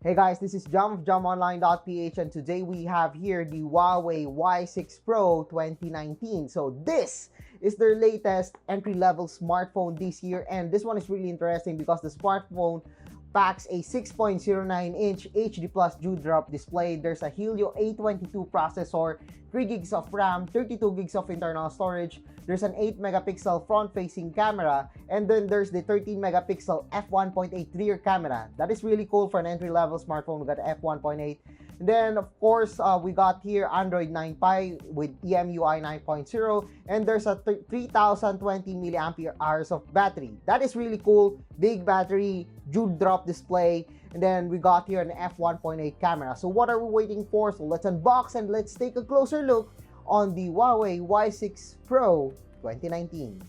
Hey guys, this is Jam of JamOnline.ph, and today we have here the Huawei Y6 Pro 2019. So this is their latest entry-level smartphone this year, and this one is really interesting because the smartphone packs a 6.09-inch HD Plus Dewdrop display. There's a Helio A22 processor, 3 gigs of RAM, 32 gigs of internal storage. There's an 8 megapixel front-facing camera, and then there's the 13 megapixel f1.8 rear camera. That is really cool for an entry-level smartphone. We got f1.8. And then of course we got here Android 9 Pie with EMUI 9.0, and there's a 3020 milliampere hours of battery. That is really cool. Big battery, Dewdrop display, and then we got here an f1.8 camera. So what are we waiting for? So let's unbox and let's take a closer look on the Huawei Y6 Pro 2019.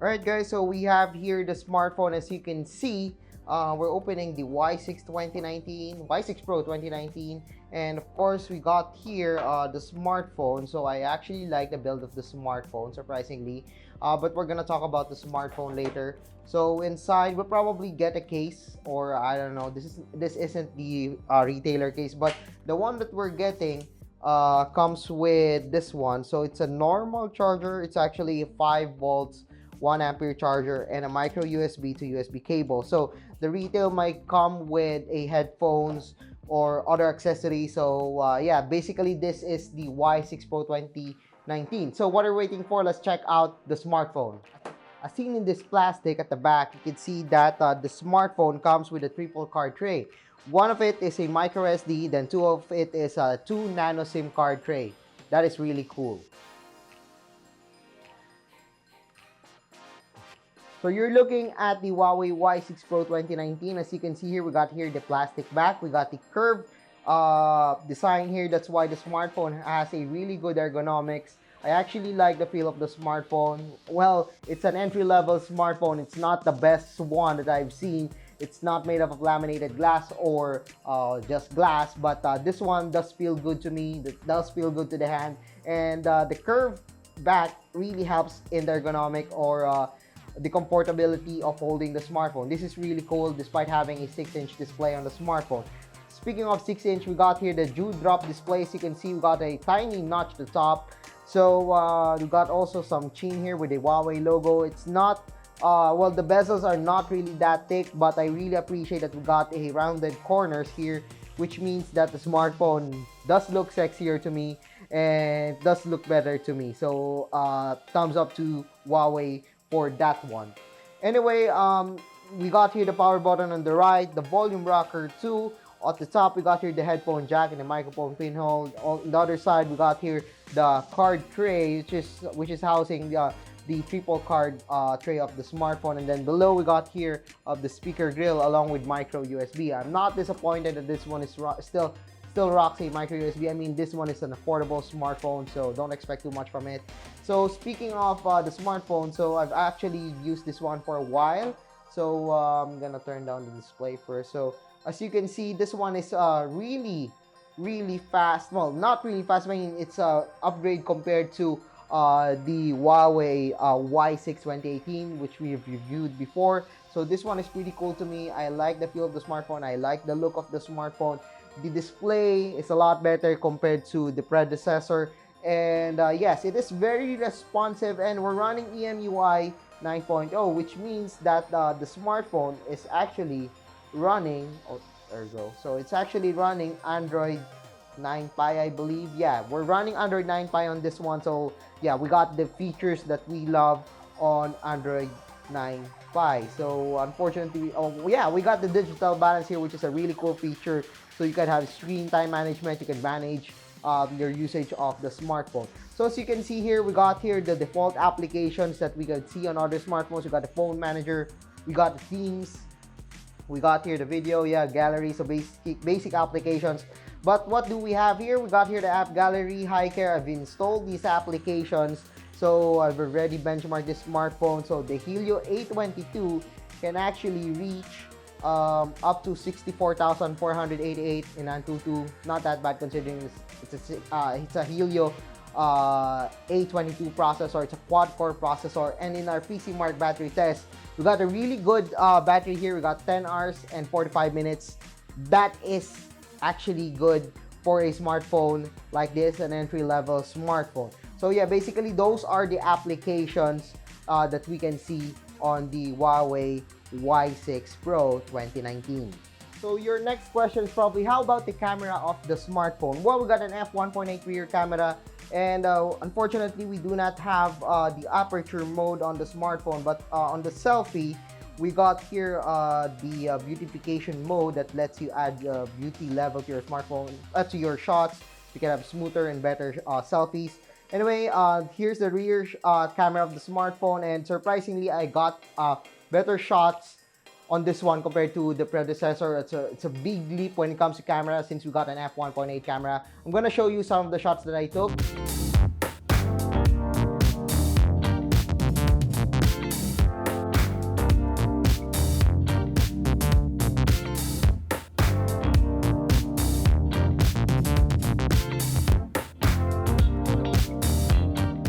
Alright guys, so we have here the smartphone. As you can see, we're opening the Y6 Pro 2019, and of course we got here the smartphone. So I actually like the build of the smartphone, surprisingly, but we're gonna talk about the smartphone later. So inside we'll probably get a case, or I don't know, this isn't the retailer case, but the one that we're getting comes with this one. So it's a normal charger. It's actually a 5 volts 1 ampere charger and a micro USB to USB cable. So the retail might come with a headphones or other accessories. So yeah, basically this is the Y6 Pro 2019. So what are we waiting for? Let's check out the smartphone. As seen in this plastic at the back, you can see that the smartphone comes with a triple card tray. One of it is a micro SD, then two of it is a 2 nano SIM card tray. That is really cool. So you're looking at the Huawei Y6 Pro 2019. As you can see here, we got here the plastic back. We got the curved design here. That's why the smartphone has a really good ergonomics. I actually like the feel of the smartphone. Well, it's an entry-level smartphone. It's not the best one that I've seen. It's not made up of laminated glass or just glass, but this one does feel good to me. It does feel good to the hand. And the curved back really helps in the ergonomic or the comfortability of holding the smartphone. This is really cool despite having a 6-inch display on the smartphone. Speaking of 6-inch, we got here the Dewdrop display. As you can see, we got a tiny notch at the top. So we got also some chin here with the Huawei logo. It's not, well, the bezels are not really that thick, but I really appreciate that we got a rounded corners here, which means that the smartphone does look sexier to me and does look better to me. So thumbs up to Huawei for that one. Anyway, we got here the power button on the right, the volume rocker too. At the top, we got here the headphone jack and the microphone pinhole. On the other side, we got here the card tray, which is housing the triple card tray of the smartphone. And then below, we got here the speaker grill along with micro USB. I'm not disappointed that this one is still rocks a micro USB. I mean, this one is an affordable smartphone, so don't expect too much from it. So speaking of the smartphone, so I've actually used this one for a while. So I'm gonna turn down the display first. So as you can see, this one is really fast. Well, not really fast. I mean, it's a upgrade compared to the Huawei Y6 2018, which we've reviewed before. So this one is pretty cool to me. I like the feel of the smartphone. I like the look of the smartphone. The display is a lot better compared to the predecessor. And yes, it is very responsive, and we're running EMUI 9.0, which means that the smartphone is actually running, oh, there we go. So it's actually running Android 9 Pie, I believe. Yeah, we're running Android 9 Pie on this one. So yeah, we got the features that we love on Android 9 Pie. So unfortunately, oh yeah, we got the digital balance here, which is a really cool feature. So you can have screen time management. You can manage your usage of the smartphone. So as you can see here, we got here the default applications that we can see on other smartphones. We got the phone manager, we got the themes, we got here the video, yeah, gallery, so basic applications. But what do we have here? We got here the app gallery, High Care. I've installed these applications, so I've already benchmarked this smartphone. So the Helio A22 can actually reach up to 64,488 in Antutu. Not that bad considering it's a Helio A22 processor. It's a quad-core processor. And in our PC Mark battery test, we got a really good battery here. We got 10 hours and 45 minutes that is actually good for a smartphone like this, an entry-level smartphone. So yeah, basically those are the applications that we can see on the Huawei Y6 Pro 2019. So your next question is probably, how about the camera of the smartphone? Well, we got an f1.8 rear camera, and unfortunately we do not have the aperture mode on the smartphone, but on the selfie we got here the beautification mode that lets you add beauty level to your smartphone, to your shots. You can have smoother and better selfies. Anyway, here's the rear camera of the smartphone, and surprisingly I got better shots on this one compared to the predecessor. It's a big leap when it comes to camera since we got an f1.8 camera. I'm gonna show you some of the shots that I took.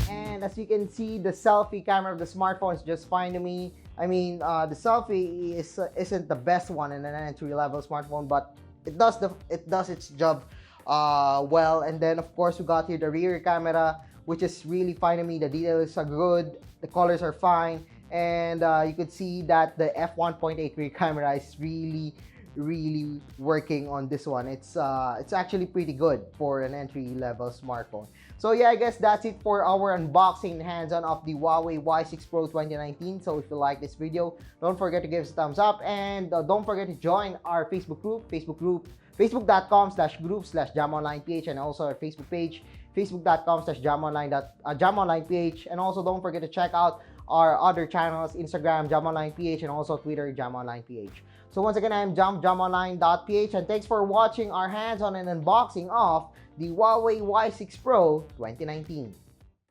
And as you can see, the selfie camera of the smartphone is just fine to me. I mean, the selfie isn't the best one in an entry-level smartphone, but it does its job well. And then of course we got here the rear camera, which is really fine to me. The details are good, the colors are fine, and you could see that the f1.8 rear camera is really working on this one. It's actually pretty good for an entry-level smartphone. So yeah, I guess that's it for our unboxing and hands-on of the Huawei Y6 Pro 2019. So if you like this video, don't forget to give us a thumbs up, and don't forget to join our Facebook group, facebook.com/group/jamonlineph, and also our Facebook page, facebook.com/jamonlineph, and also don't forget to check out our other channels, Instagram jamonlineph, and also Twitter jamonlineph. So once again, I'm jamonline.ph, and thanks for watching our hands-on and unboxing of the Huawei Y6 Pro 2019.